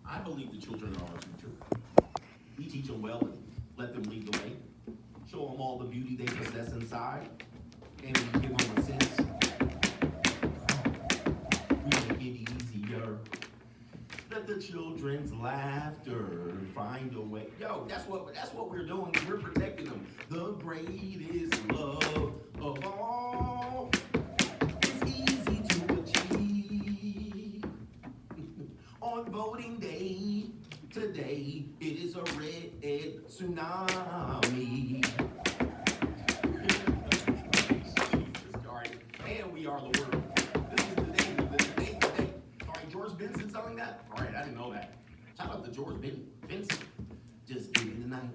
I believe the children are our future. We teach them well and let them lead the way. Show them all the beauty they possess inside. And we give them a sense. We make it easier. Let the children's laughter find a way. Yo, that's what we're doing. We're protecting them. The greatest love of all is easy to achieve. On voting day, today, it is a red tsunami. Jesus Christ. And we are the world. This is the day. All right, George Benson selling that? All right, I didn't know that. Shout out to George Benson. Just give me the night.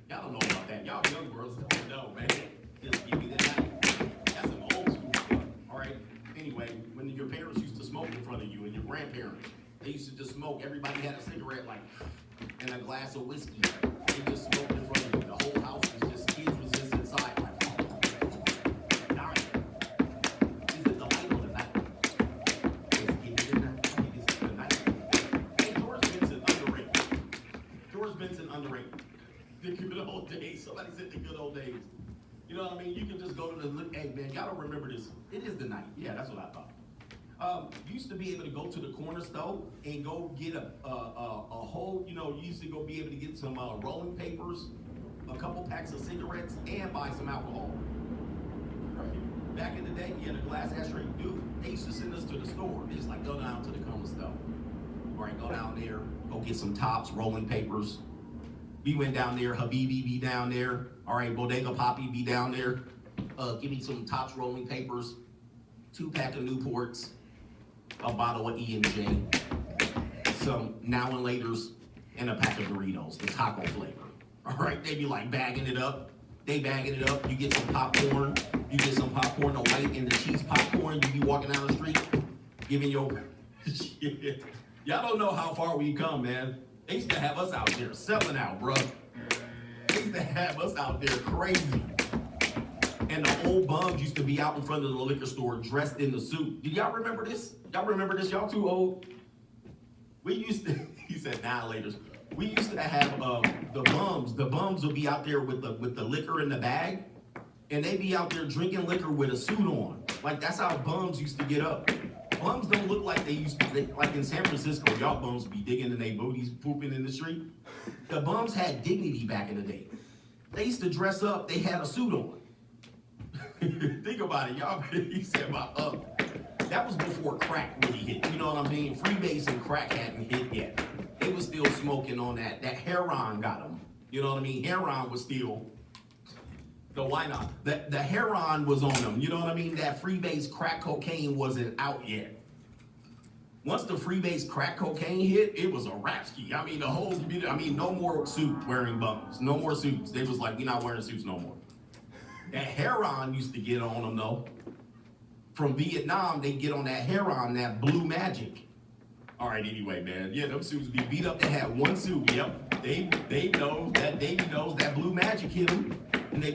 Y'all don't know about that. Y'all young girls don't know, man. Just give me the night. That's some old school stuff. All right. Anyway, when your parents used to smoke in front of you and your grandparents, they used to just smoke. Everybody had a cigarette, like, and a glass of whiskey. They just smoked in front of you. The whole house was just, kids was just inside, like, dying. Is it the light or the night? Just give me the night. It's the night. Hey, George Benson, underrated. George Benson, underrated. The good old days. Somebody said the good old days. You know what I mean? You can just go to the, hey, man, y'all don't remember this. It is the night. Yeah, that's what I thought. Used to be able to go to the corner store and go get a whole, you used to go be able to get some rolling papers, a couple packs of cigarettes, and buy some alcohol. Right? Back in the day, you had a glass ashtray. Dude, they used to send us to the store. They just like, go down to the corner store. All right, go down there, go get some tops, rolling papers. We went down there, Habibi be down there. All right, Bodega Poppy be down there. Give me some tops, rolling papers, 2-pack of Newports, a bottle of E&J, some Now and Laters, and a pack of Doritos, the taco flavor. All right, they be like bagging it up. They bagging it up. You get some popcorn. You get some popcorn, the white and the cheese popcorn. You be walking down the street, giving your shit. Y'all don't know how far we come, man. They used to have us out there selling out, bro. They used to have us out there crazy. And the old bums used to be out in front of the liquor store dressed in the suit. Do y'all remember this? Y'all remember this? Y'all too old? We used to, he said, nah, laters. We used to have the bums. The bums would be out there with the liquor in the bag. And they be out there drinking liquor with a suit on. Like, that's how bums used to get up. Bums don't look like they used to, like in San Francisco, y'all bums would be digging in their booties, pooping in the street. The bums had dignity back in the day. They used to dress up, they had a suit on. Think about it, y'all. He said about that was before crack really hit. You know what I mean? Freebase and crack hadn't hit yet. They was still smoking on that. That heroin got them. You know what I mean? Heroin was still the why not? The heroin was on them. You know what I mean? That freebase crack cocaine wasn't out yet. Once the freebase crack cocaine hit, it was a rap ski. I mean, the whole community. I mean, no more suit wearing bums. No more suits. They was like, we're not wearing suits no more. That heroin used to get on them though. From Vietnam, they get on that heroin, that blue magic. All right, anyway, man. Yeah, them suits be beat up. They had one suit. Yep. They know that Davey knows that blue magic hit them. And they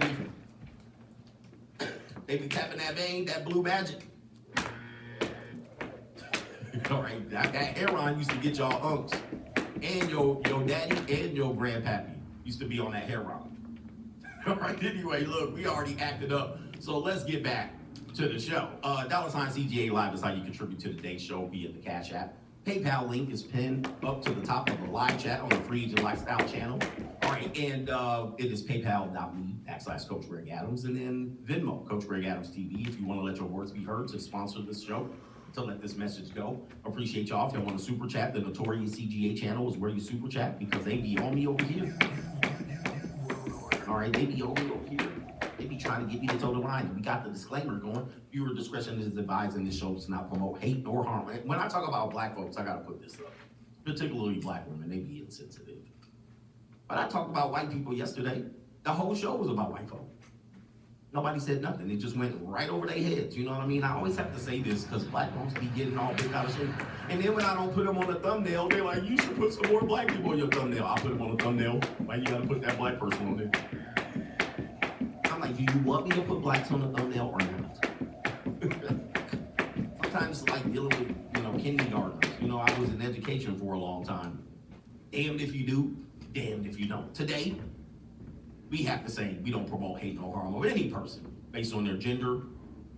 be tapping that vein, that blue magic. All right, that heroin used to get y'all unks. And your daddy and your grandpappy used to be on that heroin. All right, anyway, look, we already acted up. So let's get back to the show. $CGA Live is how you contribute to today's show via the Cash App. PayPal link is pinned up to the top of the live chat on the Free Agent Lifestyle channel. All right, and it is paypal.me/Coach Greg Adams, and then Venmo, Coach Greg Adams TV, if you want to let your words be heard to sponsor this show, to let this message go. Appreciate y'all. If y'all want to super chat, the Notorious CGA channel is where you super chat because they be on me over here. All right, they be on me over here. They be trying to get me to toe the line. We got the disclaimer going. Viewer discretion is advised, and this show does not promote hate nor harm. When I talk about black folks, I gotta put this up. Particularly black women, they be insensitive. But I talked about white people yesterday. The whole show was about white folk. Nobody said nothing. It just went right over their heads. You know what I mean? I always have to say this because black folks be getting all big out of shape. And then when I don't put them on the thumbnail, they're like, you should put some more black people on your thumbnail. I'll put them on the thumbnail. Why you gotta put that black person on there? I'm like, do you want me to put blacks on the thumbnail or not? Sometimes it's like dealing with, kindergartners. I was in education for a long time. Damned if you do, damned if you don't. Today, we have to say we don't promote hate or harm of any person based on their gender,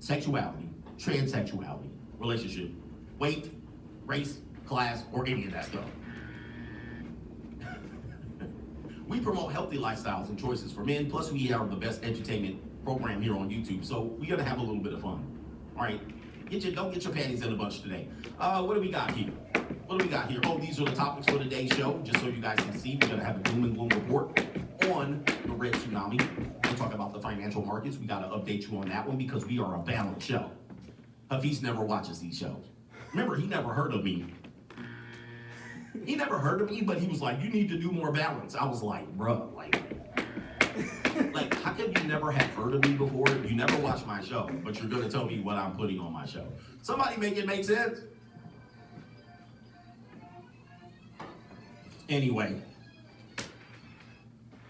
sexuality, transsexuality, relationship, weight, race, class, or any of that stuff. We promote healthy lifestyles and choices for men, plus we are the best entertainment program here on YouTube, so we're gonna have a little bit of fun. All right, don't get your panties in a bunch today. What do we got here? Oh, these are the topics for today's show, just so you guys can see. We're gonna have a doom and gloom report on the red tsunami. We'll talk about the financial markets. We gotta update you on that one because we are a balanced show. Hafiz never watches these shows. Remember, he never heard of me. He never heard of me, but he was like, you need to do more balance. I was like, bruh, like, how come you never have heard of me before? You never watched my show, but you're gonna tell me what I'm putting on my show. Somebody make it make sense? Anyway,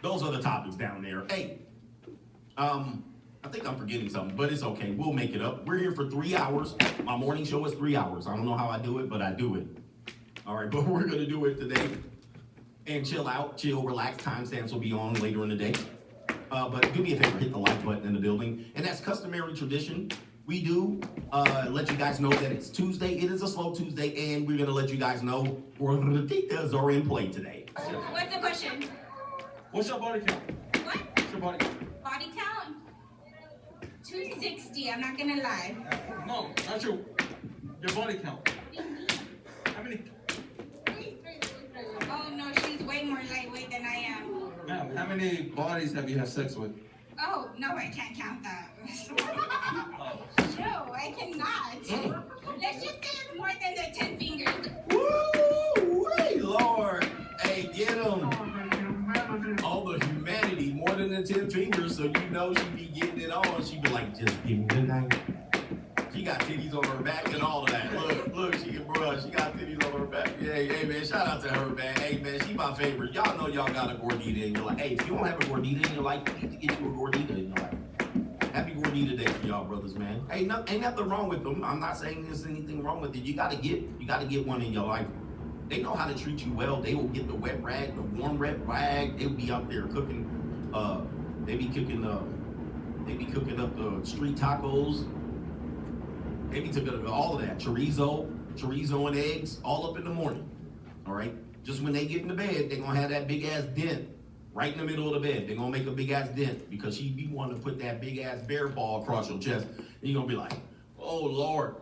those are the topics down there. Hey, I think I'm forgetting something, but it's okay. We'll make it up. We're here for 3 hours. My morning show is 3 hours. I don't know how I do it, but I do it. All right, but we're gonna do it today. And chill out, chill, relax. Timestamps will be on later in the day. But do me a favor, hit the like button in the building. And that's customary tradition. We do let you guys know that it's Tuesday. It is a slow Tuesday, and we're gonna let you guys know gorditas are in play today. What's the question? What's your body count? What? What's your body count? Body count? 260, I'm not gonna lie. No, not you. Your body count. How many? Oh no, she's way more lightweight than I am. Ma'am, how many bodies have you had sex with? Oh, no, I can't count that. No, I cannot. Let's just say it's more than the 10 fingers. Woo! Hey, Lord. Hey, get him. All the humanity, more than the 10 fingers, so you know she be getting it on. She be like, just give me the night. She got titties on her back and all of that. Look, she got titties on her back. Yeah, hey, man, shout out to her, man. Hey, man, she my favorite. Y'all know y'all got a gordita in your life. Hey, if you don't have a gordita in your life, you need to get you a gordita in your life. Happy Gordita Day for y'all brothers, man. Hey, ain't nothing wrong with them. I'm not saying there's anything wrong with it. You gotta get one in your life. They know how to treat you well. They will get the wet rag, the warm wet rag. They'll be out there cooking. They be cooking up the street tacos. They be cooking all of that chorizo and eggs, all up in the morning. All right. Just when they get into bed, they gonna have that big ass dent right in the middle of the bed. They're gonna make a big ass dent because she be wanting to put that big ass bear paw across your chest. And you're gonna be like, oh Lord.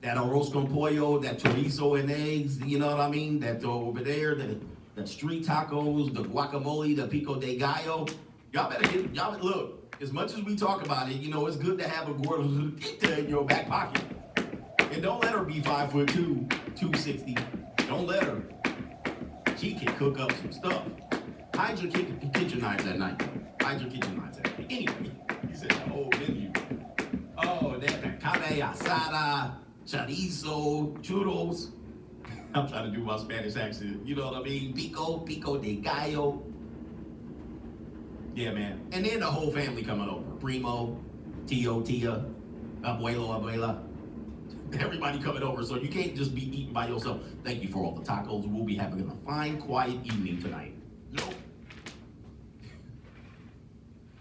That arroz con pollo, that chorizo and eggs, you know what I mean? That over there, the street tacos, the guacamole, the pico de gallo. Y'all look, as much as we talk about it, it's good to have a gordita in your back pocket. And don't let her be 5'2", 260. Don't let her. She can cook up some stuff. Hide your kitchen knives at night. Anyway, you said the whole menu. Oh, that carne asada, chorizo, churros. I'm trying to do my Spanish accent. You know what I mean? Pico de gallo. Yeah, man. And then the whole family coming over. Primo, Tio, Tia, Abuela. Everybody coming over, so you can't just be eating by yourself. Thank you for all the tacos. We'll be having a fine, quiet evening tonight. Nope.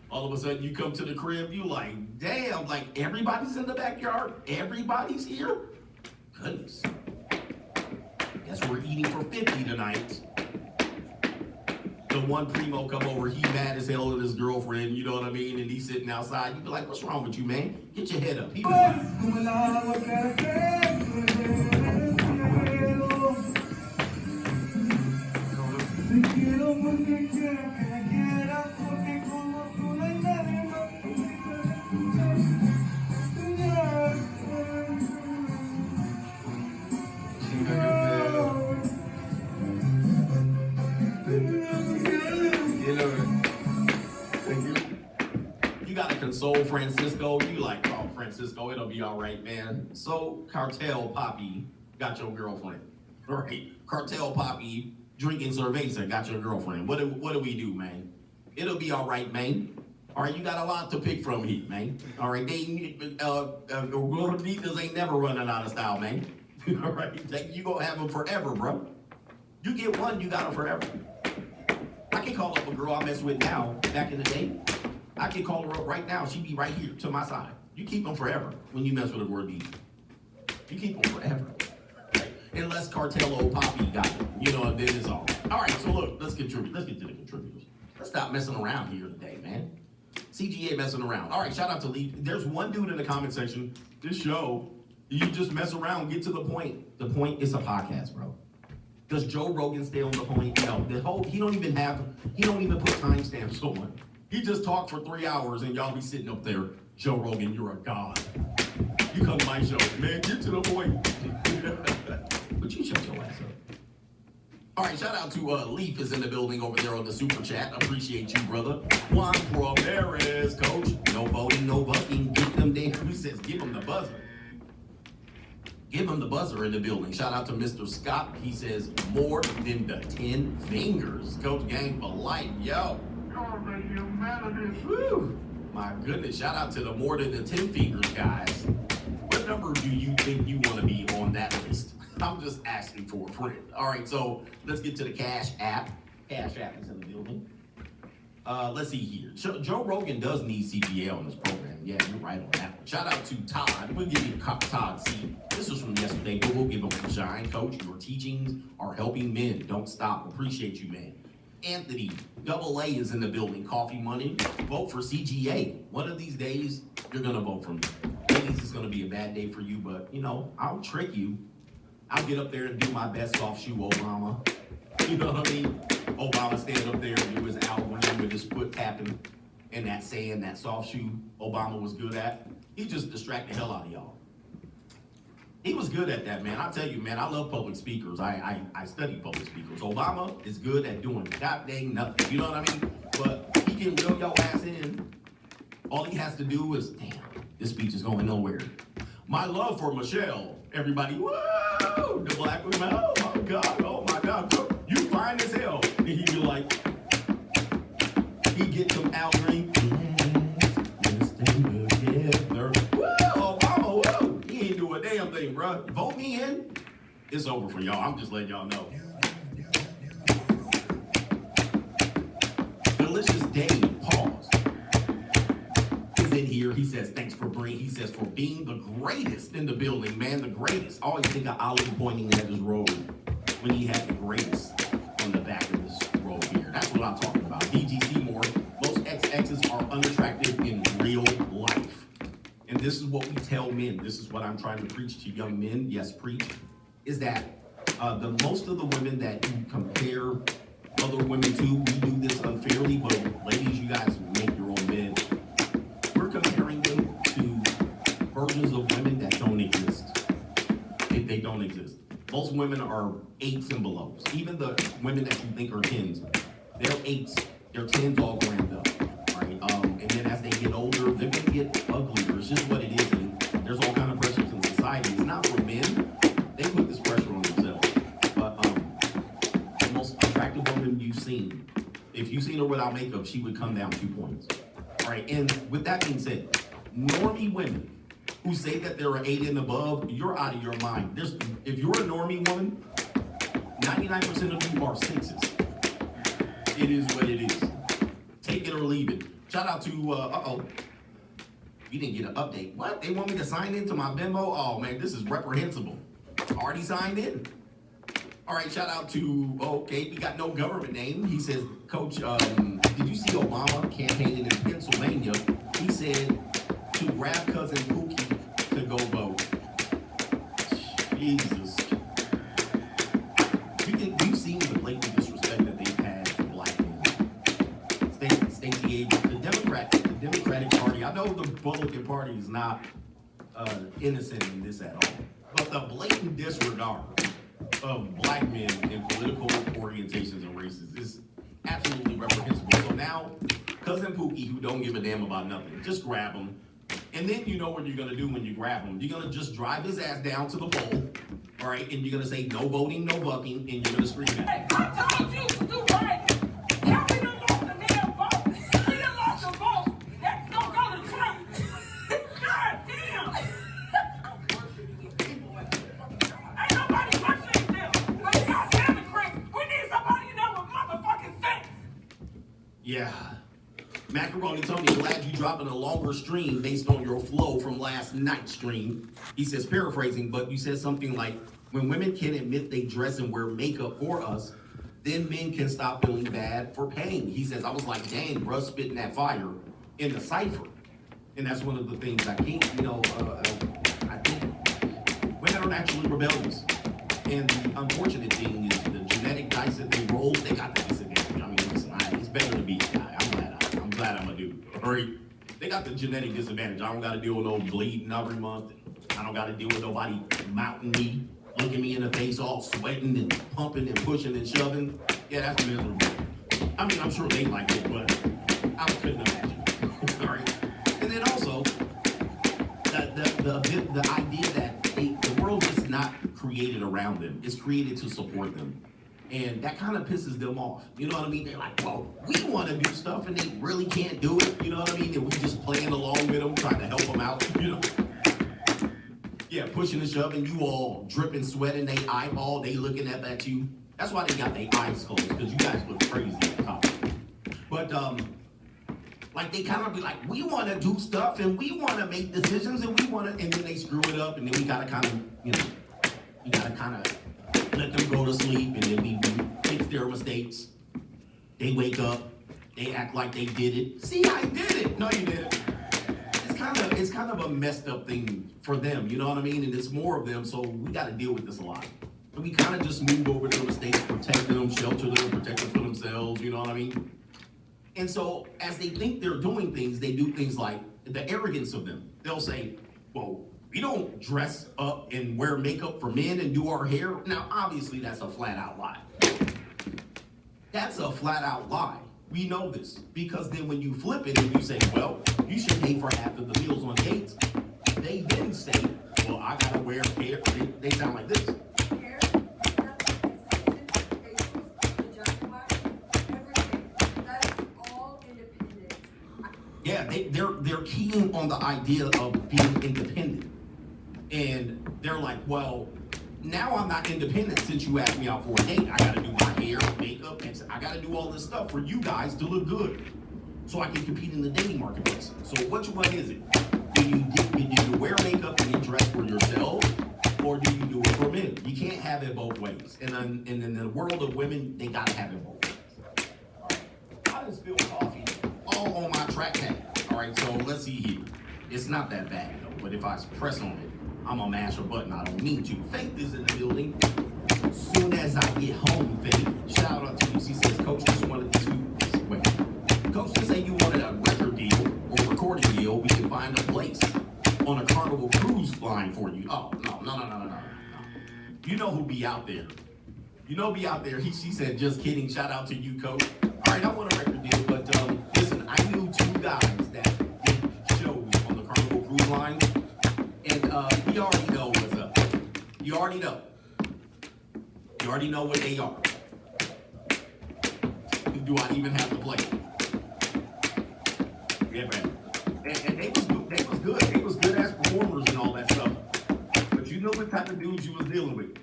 All of a sudden, you come to the crib, you like, damn, like everybody's in the backyard? Everybody's here? Goodness. Guess we're eating for 50 tonight. The one Primo come over, he mad as hell at his girlfriend, you know what I mean? And he's sitting outside. You be like, what's wrong with you, man? Get your head up. He be like, console Francisco. You like, oh, Francisco, it'll be all right, man. So Cartel Poppy got your girlfriend. All right. Cartel Poppy drinking cerveza got your girlfriend. What do we do, man? It'll be all right, man. All right, you got a lot to pick from here, man. All right, Gorditas ain't never running out of style, man. All right, you gonna have them forever, bro. You get one, you got them forever. I can call up a girl I mess with now, back in the day. I can call her up right now. She'd be right here to my side. You keep them forever when you mess with a Gordita. You keep them forever. Right? Unless Cartello Poppy got them. You know, then it's all. All right, so look, let's get to the contributors. Let's stop messing around here today, man. CGA messing around. All right, shout out to Lee. There's one dude in the comment section. This show, you just mess around, get to the point. The point is a podcast, bro. Does Joe Rogan stay on the point? No, he don't even put timestamps on. He just talked for 3 hours and y'all be sitting up there, Joe Rogan, you're a god. You come to my show, man, get to the point. But you shut your ass up. All right, shout out to Leaf is in the building over there on the super chat. Appreciate you, brother. Juan Ramirez, coach. No voting, no bucking. Get them damn. Who says give him the buzzer? Give him the buzzer in the building. Shout out to Mr. Scott. He says more than the 10 fingers. Coach Gang for life, yo. Woo. My goodness. Shout out to the more than the 10 fingers guys. What number do you think you want to be on that list? I'm just asking for a friend. All right, so let's get to the Cash App. Cash App is in the building. Let's see here. Joe Rogan does need CPA on this program. Yeah, you're right on that one. Shout out to Todd. We'll give you Todd C. This was from yesterday, but we'll give him a shine. Coach, your teachings are helping men. Don't stop. Appreciate you, man. Anthony, Double A is in the building. Coffee Money. Vote for CGA. One of these days, you're going to vote for me. Ladies, it's going to be a bad day for you, but, you know, I'll trick you. I'll get up there and do my best soft shoe Obama. You know what I mean? Obama stand up there and do his album with his foot tapping and that saying that soft shoe Obama was good at. He just distracted the hell out of y'all. He was good at that, man. I tell you, man, I love public speakers. I study public speakers. Obama is good at doing god dang nothing. You know what I mean? But he can reel your ass in. All he has to do is, damn, this speech is going nowhere. My love for Michelle. Everybody, whoa, the black women, oh my God, you fine as hell. And he'd be like, he get some Al Green, let's stay together. Whoa, Obama, whoa, he ain't do a damn thing, bro. Vote me in, it's over for y'all. I'm just letting y'all know. Delicious Dave, pause. In here, he says, thanks for being the greatest in the building, man, the greatest. I always think of Ali pointing at his robe when he had the greatest on the back of his robe here. That's what I'm talking about. DGC more. Most XXs are unattractive in real life. And this is what we tell men. This is what I'm trying to preach to young men. Yes, preach. Is that the most of the women that you compare other women to, we do this unfairly, but ladies, you guys make your own bed. We're comparing them to versions of women that don't exist. They don't exist. Most women are 8s and below. Even the women that you think are 10s, they're 8s. They're 10s all grammed up, right? And then as they get older, they're gonna get uglier. It's just what it is. And there's all kind of pressures in society. It's not for men. They put this pressure on themselves. But the most attractive woman you've seen, if you've seen her without makeup, she would come down 2 points. All right, and with that being said, normie women who say that they're an 8 and above, you're out of your mind. If you're a normie woman, 99% of you are 6s. It is what it is. Take it or leave it. Shout out to, you didn't get an update. What? They want me to sign into my Venmo? Oh man, this is reprehensible. Already signed in. All right, shout out to, okay, we got no government name. He says, Coach, did you see Obama campaigning in Pennsylvania? He said to grab cousin Pookie to go vote. Jesus. You've seen the blatant disrespect that they've had for black men. Stacey Abrams, the Democratic Party, I know the Republican Party is not innocent in this at all, but the blatant disregard of black men in political orientations and races is absolutely reprehensible. So now, cousin Pookie, who don't give a damn about nothing, just grab him. And then you know what you're gonna do when you grab him. You're gonna just drive his ass down to the poll, all right? And you're gonna say, no voting, no bucking, and you're gonna scream at him. Hey, I told you to do right. Yeah, we done lost the damn vote. We done lost the vote. Yeah. Macaroni Tony, glad you dropping a longer stream based on your flow from last night's stream. He says, paraphrasing, but you said something like, when women can admit they dress and wear makeup for us, then men can stop feeling bad for paying. He says, I was like, dang, bruh, spitting that fire in the cipher. And that's one of the things I can't, I think women are naturally rebellious. And the unfortunate thing is the genetic dice that they roll, they got the disadvantage. I mean, listen, it's better to be a guy. I'm glad I'm a dude. All right? They got the genetic disadvantage. I don't got to deal with no bleeding every month. I don't got to deal with nobody mounting me, looking me in the face all sweating and pumping and pushing and shoving. Yeah, that's miserable. I mean, I'm sure they like it, but I couldn't imagine. All right? And then also, the idea that the world is not created around them. It's created to support them. And that kind of pisses them off. You know what I mean? They're like, well, we want to do stuff and they really can't do it. You know what I mean? And we just playing along with them, trying to help them out, you know? Yeah, pushing and shoving, you all dripping sweat in their eyeball, they looking up at you. That's why they got their eyes closed, because you guys look crazy at the top. But, like they kind of be like, we want to do stuff and we want to make decisions and we want to, and then they screw it up and then we got to kind of, you got to kind of let them go to sleep and then we fix their mistakes. They wake up, they act like they did it. See, I did it. No, you didn't. It's kind of a messed up thing for them, you know what I mean? And it's more of them, so we got to deal with this a lot. And we kind of just move over to the mistakes, protect them, shelter them, protect them for themselves, you know what I mean? And so as they think they're doing things, they do things like the arrogance of them. They'll say, well, we don't dress up and wear makeup for men and do our hair. Now, obviously, that's a flat out lie. That's a flat out lie. We know this because then when you flip it and you say, well, you should pay for half of the meals on dates, they then say, well, I gotta wear hair. They sound like this. Yeah, they're keen on the idea of being independent. And they're like, well, now I'm not independent since you asked me out for a date. I gotta do my hair, makeup, and I gotta do all this stuff for you guys to look good. So I can compete in the dating marketplace. So which one is it? Do you wear makeup and you dress for yourself? Or do you do it for men? You can't have it both ways. And in the world of women, they gotta have it both ways. All right. I just spilled coffee all on my track pad. All right, so let's see here. It's not that bad though, but if I press on it, I'm gonna mash a button. I don't mean to. Faith is in the building. Soon as I get home, Faith. Shout out to you. She says, Coach just wanted to wait. Coach just say you wanted a record deal or recording deal. We can find a place on a Carnival cruise line for you. Oh no. You know who be out there. You know be out there. She said, just kidding. Shout out to you, Coach. All right, I want a record deal, but listen, I knew two guys that did shows on the Carnival cruise line. And we already know what's up. You already know. You already know what they are. Do I even have to play? Yeah, man. And they was good. They was good as performers and all that stuff. But you know what type of dudes you was dealing with.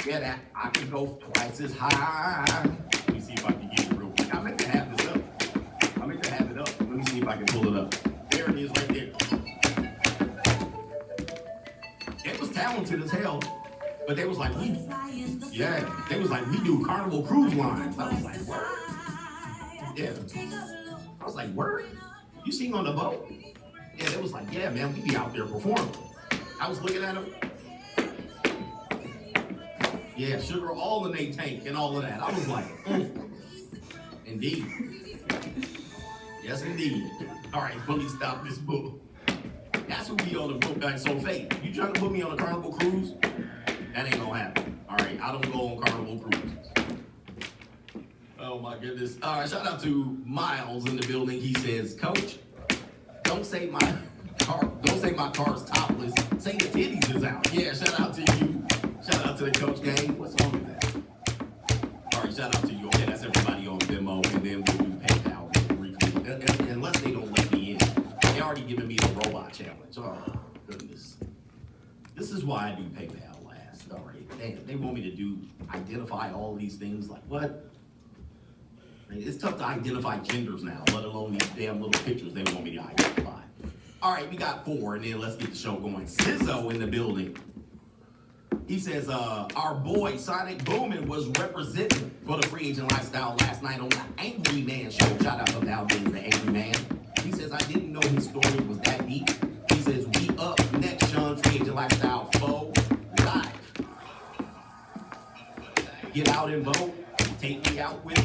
Yeah, that I can go twice as high. Let me see if I can get it real quick. I meant to have this up. Let me see if I can pull it up. There it is right there. It was talented as hell, but they was like, we do Carnival cruise lines. I was like, word? Yeah. I was like, word? You sing on the boat? Yeah, it was like, yeah, man, we be out there performing. I was looking at them. Yeah, sugar all in they tank and all of that. I was like, Indeed. Yes, indeed. All right, let me stop this book. That's who be on the book, guys. So, Faith, you trying to put me on a Carnival cruise? That ain't gonna happen. All right, I don't go on Carnival cruises. Oh my goodness. All right, shout out to Miles in the building. He says, Coach, don't say my car's topless. Say the titties is out. Yeah, shout out to you. Shout out to the Coach gang. What's wrong with that? All right, shout out to you. Okay, that's everybody on Venmo, and then we'll do PayPal briefly. Unless they don't let me in. They already giving me the robot challenge. Oh, goodness. This is why I do PayPal last. All right, they want me to identify all these things. Like, what? It's tough to identify genders now, let alone these damn little pictures they want me to identify. All right, we got 4, and then let's get the show going. Sizzo in the building. He says, our boy Sonic Boomin was representing for the free agent lifestyle last night on the Angry Man show. Shout out to Valdez, the Angry Man. He says, I didn't know his story was that deep. He says, we up next, Sean, free agent lifestyle foe live. Get out and vote. Take me out with,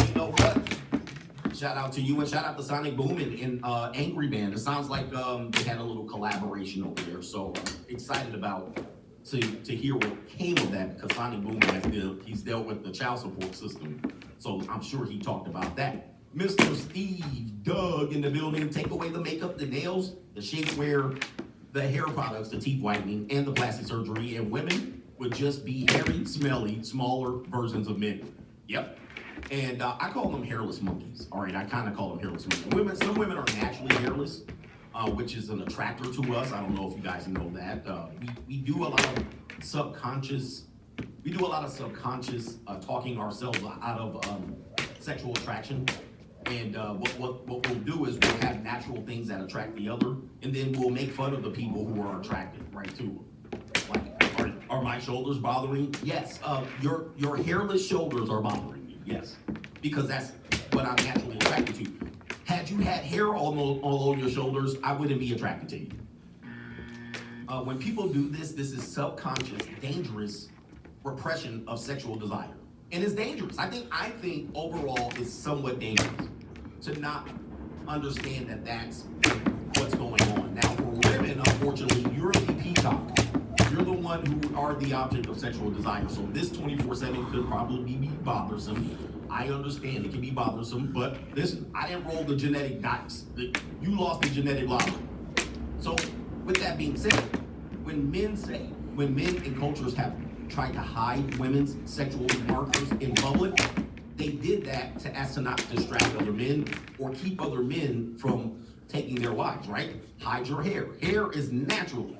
you know what? Shout out to you and shout out to Sonic Boom and Angry Man. It sounds like they had a little collaboration over there. So I'm excited about to hear what came of that because Sonic Boom he's dealt with the child support system. So I'm sure he talked about that. Mr. Steve Doug in the building. Take away the makeup, the nails, the shapewear, the hair products, the teeth whitening, and the plastic surgery. And women would just be hairy, smelly, smaller versions of men. Yep. And I call them hairless monkeys. All right, I kind of call them hairless monkeys. Some women are naturally hairless, which is an attractor to us. I don't know if you guys know that. We do a lot of subconscious. Talking ourselves out of sexual attraction. And what we'll do is we'll have natural things that attract the other, and then we'll make fun of the people who are attracted right to them. Like, are my shoulders bothering? Yes. Your hairless shoulders are bothering you. Yes, because that's what I'm naturally attracted to. Had you had hair all on your shoulders, I wouldn't be attracted to you. When people do this is subconscious, dangerous repression of sexual desire. And it's dangerous. I think overall it's somewhat dangerous to not understand that that's what's going on. Now for women, unfortunately, you're the peacock. You're the one who are the object of sexual desire. So this 24/7 could probably be bothersome. I understand it can be bothersome, but listen, I didn't roll the genetic dice. You lost the genetic lottery. So with that being said, when men and cultures have tried to hide women's sexual markers in public, they did that to not distract other men or keep other men from taking their wives, right? Hide your hair. Hair is naturally,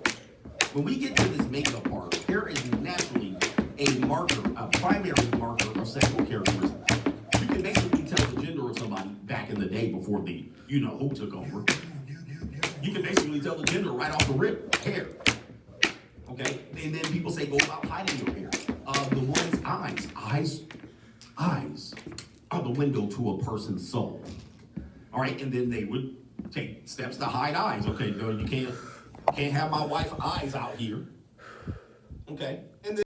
when we get to this makeup part, hair is naturally a primary marker of sexual characteristics. You can basically tell the gender of somebody back in the day before the who took over. You can basically tell the gender right off the rip, hair. Okay, and then people say go about hiding your hair. The one's eyes are the window to a person's soul. All right, and then they would take steps to hide eyes. Okay, no, you can't have my wife's eyes out here. Okay,